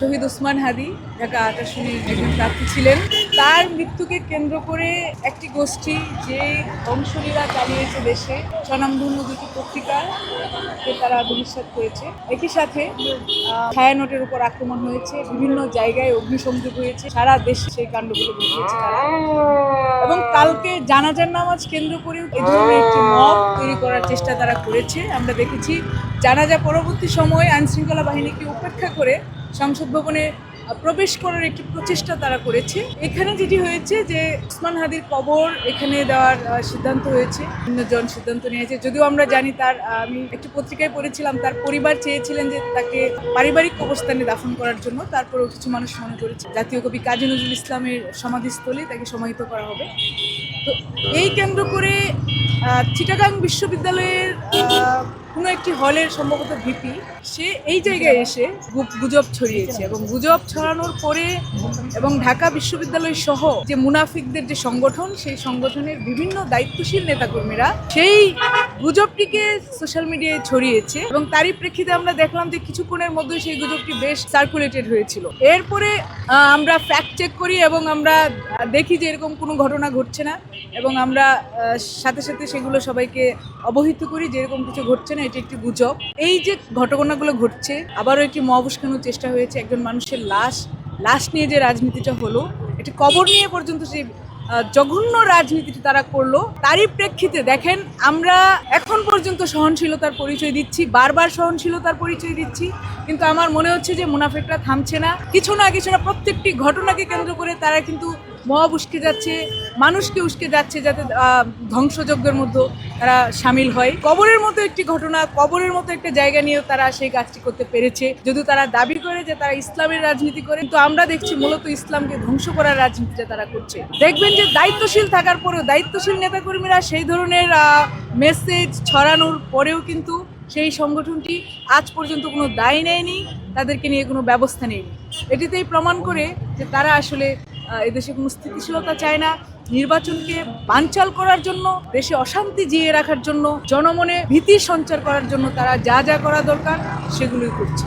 শহীদ ওসমান হাদি ঢাকা ৮ আসনের একজন প্রার্থী ছিলেন। তার মৃত্যুকে কেন্দ্র করে একটি গোষ্ঠী যে ধ্বংসলীলা চালিয়েছে দেশে, স্বনামধন্য দুটি পত্রিকাকে তারা ধূলিসাৎ করেছে। একই সাথে ছায়ানটের উপর আক্রমণ হয়েছে, বিভিন্ন জায়গায় অগ্নিসংযোগ হয়েছে, সারা দেশে সেই কাণ্ডগুলো ঘটিয়েছে তারা। এবং কালকে জানাজার নামাজ কেন্দ্র করেও এই ধরনের একটি মব তৈরি করার চেষ্টা তারা করেছে। আমরা দেখেছি জানাজা পরবর্তী সময়ে আইনশৃঙ্খলা বাহিনীকে উপেক্ষা করে সংসদ ভবনে প্রবেশ করার একটি প্রচেষ্টা তারা করেছে। এখানে যেটি হয়েছে যে ওসমান হাদির কবর এখানে দেওয়ার সিদ্ধান্ত হয়েছে, ভিন্নজন সিদ্ধান্ত নিয়েছে। যদিও আমরা জানি তার, আমি একটি পত্রিকায় পড়েছিলাম তার পরিবার চেয়েছিলেন যে তাকে পারিবারিক কবরস্থানে দাফন করার জন্য, তারপরেও কিছু মানুষ মনে করেছে জাতীয় কবি কাজী নজরুল ইসলামের সমাধিস্থলে তাকে সমাহিত করা হবে। তো এই কেন্দ্র করে চিটাগাং বিশ্ববিদ্যালয়ের কোনো একটি হলের সম্ভবত ভিপি সে এই জায়গায় এসে গুজব ছড়িয়েছে, এবং গুজব ছড়ানোর পরে এবং ঢাকা বিশ্ববিদ্যালয় সহ যে মুনাফিকদের যে সংগঠন, সেই সংগঠনের বিভিন্ন দায়িত্বশীল নেতাকর্মীরা সেই গুজবটিকে সোশ্যাল মিডিয়ায় ছড়িয়েছে। এবং তারই প্রেক্ষিতে আমরা দেখলাম যে কিছুক্ষণের মধ্যে সেই গুজবটি বেশ সার্কুলেটেড হয়েছিল। এরপরে আমরা ফ্যাক্ট চেক করি এবং আমরা দেখি যে এরকম কোনো ঘটনা ঘটছে না, এবং আমরা সাথে সাথে সেগুলো সবাইকে অবহিত করি যে এরকম কিছু ঘটছে না, এটি একটি গুজব। এই যে ঘটনাগুলো ঘটছে, আবারও একটি মব উস্কানোর চেষ্টা হয়েছে, একজন মানুষের লাশ নিয়ে যে রাজনীতিটা হলো, একটি কবর নিয়ে পর্যন্ত যে জঘন্য রাজনীতিটি তারা করলো, তারই প্রেক্ষিতে দেখেন আমরা এখন পর্যন্ত সহনশীলতার পরিচয় দিচ্ছি, বারবার সহনশীলতার পরিচয় দিচ্ছি, কিন্তু আমার মনে হচ্ছে যে মুনাফিকরা থামছে না। কিছু না প্রত্যেকটি ঘটনাকে কেন্দ্র করে তারা কিন্তু মব উস্কে যাচ্ছে, মানুষকে উস্কে যাচ্ছে যাতে ধ্বংসযজ্ঞের মধ্যে তারা সামিল হয়। কবরের মতো একটি ঘটনা, কবরের মতো একটা জায়গা নিয়েও তারা সেই কাজটি করতে পেরেছে। যদিও তারা দাবি করে যে তারা ইসলামের রাজনীতি করে, কিন্তু আমরা দেখছি মূলত ইসলামকে ধ্বংস করার রাজনীতিটা তারা করছে। দেখবেন যে দায়িত্বশীল থাকার পরেও, দায়িত্বশীল নেতাকর্মীরা সেই ধরনের মেসেজ ছড়ানোর পরেও কিন্তু সেই সংগঠনটি আজ পর্যন্ত কোনো দায় নেয়নি, তাদেরকে নিয়ে কোনো ব্যবস্থা নেয়নি। এটিতেই প্রমাণ করে যে তারা আসলে এদেশে কোনো স্থিতিশীলতা চায় না, নির্বাচনকে বানচাল করার জন্য, দেশে অশান্তি জিয়ে রাখার জন্য, জনমনে ভীতি সঞ্চার করার জন্য তারা যা যা করা দরকার সেগুলোই করছে।